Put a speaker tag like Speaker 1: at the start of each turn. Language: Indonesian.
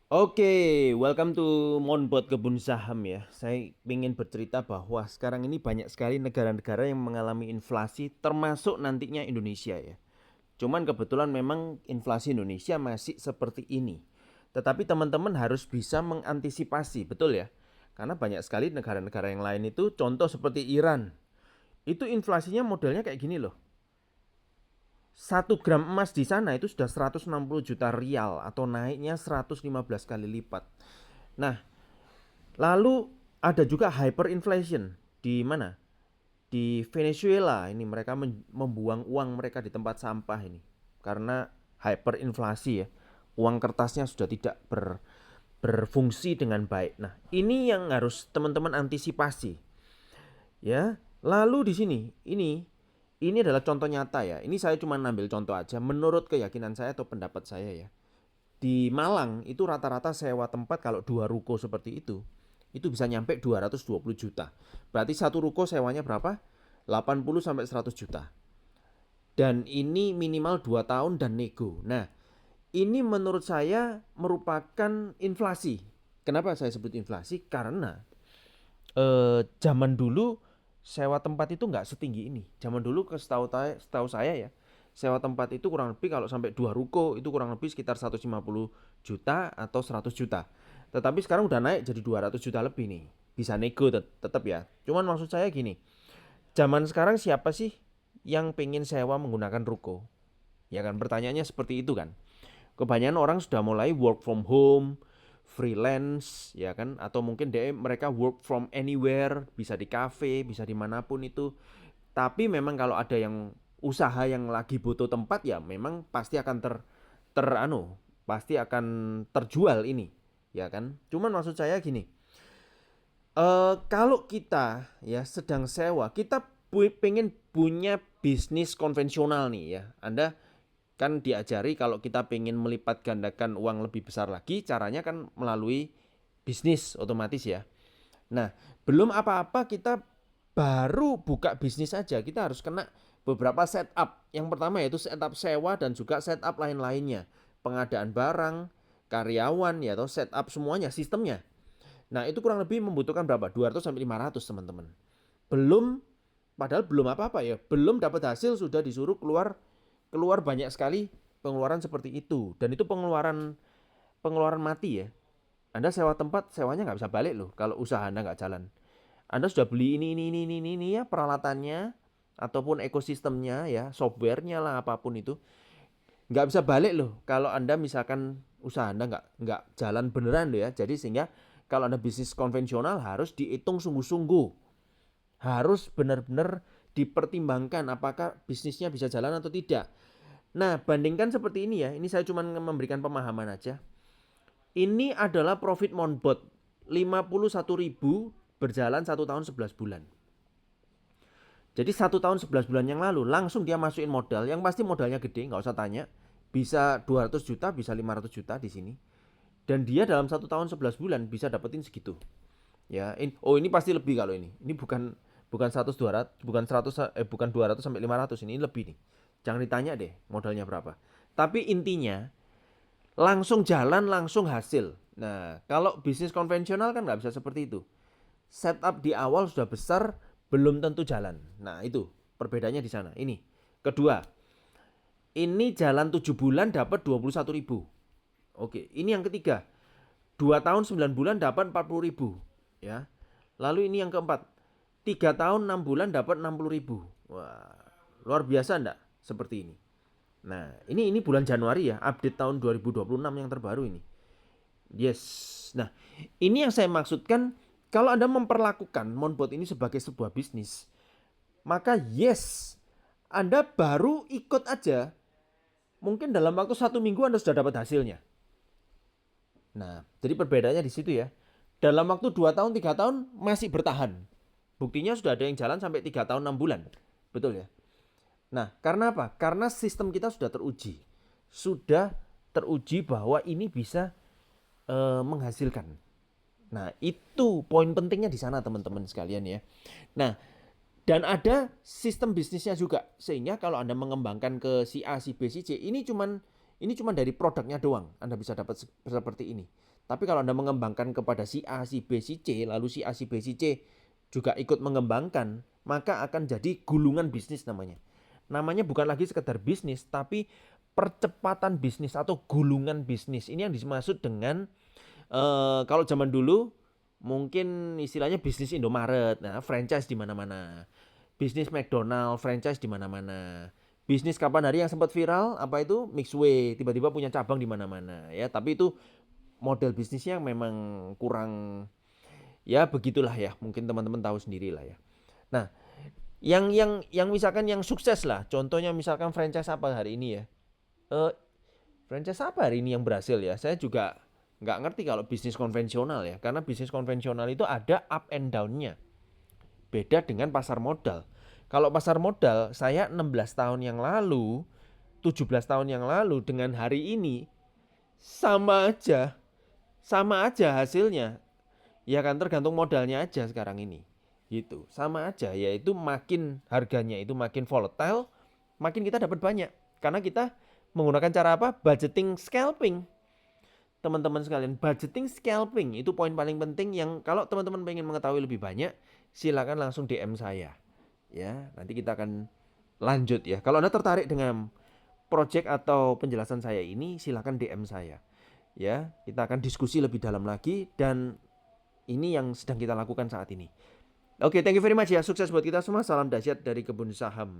Speaker 1: Oke, welcome to Monbot Kebun Saham ya. Saya ingin bercerita bahwa sekarang ini banyak sekali negara-negara yang mengalami inflasi, termasuk nantinya Indonesia ya. Cuman kebetulan memang inflasi Indonesia masih seperti ini. Tetapi teman-teman harus bisa mengantisipasi, betul ya? Karena banyak sekali negara-negara yang lain itu, contoh seperti Iran. Itu inflasinya modelnya kayak gini loh. 1 gram emas di sana itu sudah 160 juta rial atau naiknya 115 kali lipat. Nah, lalu ada juga hyperinflation di mana? Di Venezuela ini mereka membuang uang mereka di tempat sampah ini karena hyperinflasi ya. Uang kertasnya sudah tidak berfungsi dengan baik. Nah, ini yang harus teman-teman antisipasi. Ya. Lalu di sini ini adalah contoh nyata ya. Ini saya cuma ngambil contoh aja menurut keyakinan saya atau pendapat saya ya. Di Malang itu rata-rata sewa tempat kalau 2 ruko seperti itu bisa nyampe 220 juta. Berarti satu ruko sewanya berapa? 80 sampai 100 juta. Dan ini minimal 2 tahun dan nego. Nah, ini menurut saya merupakan inflasi. Kenapa saya sebut inflasi? Karena zaman dulu sewa tempat itu nggak setinggi ini. Zaman dulu setahu saya ya, sewa tempat itu kurang lebih kalau sampai 2 ruko itu kurang lebih sekitar 150 juta atau 100 juta. Tetapi sekarang udah naik jadi 200 juta lebih nih. Bisa nego tetap ya. Cuman maksud saya gini, zaman sekarang siapa sih yang pengen sewa menggunakan ruko? Ya kan pertanyaannya seperti itu kan. Kebanyakan orang sudah mulai work from home, freelance, ya kan? Atau mungkin mereka work from anywhere, bisa di cafe, bisa dimanapun itu. Tapi memang kalau ada yang usaha yang lagi butuh tempat ya memang pasti akan pasti akan terjual ini, ya kan? Cuman maksud saya gini, kalau kita ya sedang sewa, kita pengen punya bisnis konvensional nih ya. Anda kan diajari kalau kita pengen melipat gandakan uang lebih besar lagi, caranya kan melalui bisnis otomatis ya. Nah, belum apa-apa kita baru buka bisnis aja, kita harus kena beberapa setup. Yang pertama yaitu setup sewa dan juga setup lain-lainnya. Pengadaan barang, karyawan ya atau setup semuanya, sistemnya. Nah, itu kurang lebih membutuhkan berapa? 200 sampai 500 teman-teman. Belum padahal belum apa-apa ya. Belum dapat hasil sudah disuruh keluar keluar banyak sekali pengeluaran seperti itu dan itu pengeluaran pengeluaran mati ya. Anda sewa tempat, sewanya nggak bisa balik loh kalau usaha Anda nggak jalan. Anda sudah beli ini ya peralatannya ataupun ekosistemnya ya, softwarenya lah apapun itu nggak bisa balik loh kalau Anda misalkan usaha Anda nggak jalan beneran loh ya. Jadi sehingga kalau Anda bisnis konvensional harus dihitung sungguh-sungguh, harus benar-benar dipertimbangkan apakah bisnisnya bisa jalan atau tidak. Nah, bandingkan seperti ini ya. Ini saya cuma memberikan pemahaman aja. Ini adalah profit monbot 51.000 berjalan 1 tahun 11 bulan. Jadi 1 tahun 11 bulan yang lalu langsung dia masukin modal. Yang pasti modalnya gede, nggak usah tanya. Bisa 200 juta, bisa 500 juta di sini. Dan dia dalam 1 tahun 11 bulan bisa dapetin segitu. Ya, ini pasti lebih kalau ini. Ini bukan 100 200, bukan 200 sampai 500, ini lebih nih. Jangan ditanya deh modalnya berapa. Tapi intinya langsung jalan langsung hasil. Nah, kalau bisnis konvensional kan nggak bisa seperti itu. Setup di awal sudah besar, belum tentu jalan. Nah, itu perbedaannya di sana. Ini. Kedua, ini jalan 7 bulan dapat 21.000. Oke, ini yang ketiga. 2 tahun 9 bulan dapat 40.000. Ya. Lalu ini yang keempat. 3 tahun 6 bulan dapat 60.000. Wah, luar biasa enggak? Seperti ini. Nah, ini bulan Januari ya, update tahun 2026 yang terbaru ini. Yes. Nah, ini yang saya maksudkan kalau Anda memperlakukan Monbot ini sebagai sebuah bisnis, maka yes, Anda baru ikut aja. Mungkin dalam waktu 1 minggu Anda sudah dapat hasilnya. Nah, jadi perbedaannya di situ ya. Dalam waktu 2 tahun, 3 tahun masih bertahan. Buktinya sudah ada yang jalan sampai 3 tahun 6 bulan. Betul ya? Nah, karena apa? Karena sistem kita sudah teruji. Sudah teruji bahwa ini bisa menghasilkan. Nah, itu poin pentingnya di sana teman-teman sekalian ya. Nah, dan ada sistem bisnisnya juga. Sehingga kalau Anda mengembangkan ke si A, si B, si C, ini cuman Ini cuma dari produknya doang Anda bisa dapat seperti ini. Tapi kalau Anda mengembangkan kepada si A, si B, si C, lalu si A, si B, si C juga ikut mengembangkan, maka akan jadi gulungan bisnis namanya. Namanya bukan lagi sekedar bisnis, tapi percepatan bisnis atau gulungan bisnis. Ini yang dimaksud dengan kalau zaman dulu mungkin istilahnya bisnis Indomaret, nah franchise di mana-mana. Bisnis McDonald, franchise di mana-mana. Bisnis kapan hari yang sempat viral apa itu Mixway, tiba-tiba punya cabang di mana-mana ya, tapi itu model bisnisnya memang kurang ya begitulah ya, mungkin teman-teman tahu sendiri lah ya. Nah, yang misalkan yang sukses lah, contohnya misalkan franchise apa hari ini ya? Eh Franchise apa hari ini yang berhasil ya? Saya juga nggak ngerti kalau bisnis konvensional ya, karena bisnis konvensional itu ada up and down-nya. Beda dengan pasar modal. Kalau pasar modal, saya 16 tahun yang lalu, 17 tahun yang lalu dengan hari ini sama aja. Sama aja hasilnya. Ya kan tergantung modalnya aja sekarang ini. Gitu. Sama aja, yaitu makin harganya itu makin volatile, makin kita dapat banyak. Karena kita menggunakan cara apa? Budgeting scalping. Teman-teman sekalian, budgeting scalping itu poin paling penting yang kalau teman-teman pengen mengetahui lebih banyak, silakan langsung DM saya. Ya, nanti kita akan lanjut ya. Kalau Anda tertarik dengan project atau penjelasan saya ini, silakan DM saya. Ya, kita akan diskusi lebih dalam lagi dan ini yang sedang kita lakukan saat ini. Oke, thank you very much ya. Sukses buat kita semua. Salam dahsyat dari Kebun Saham.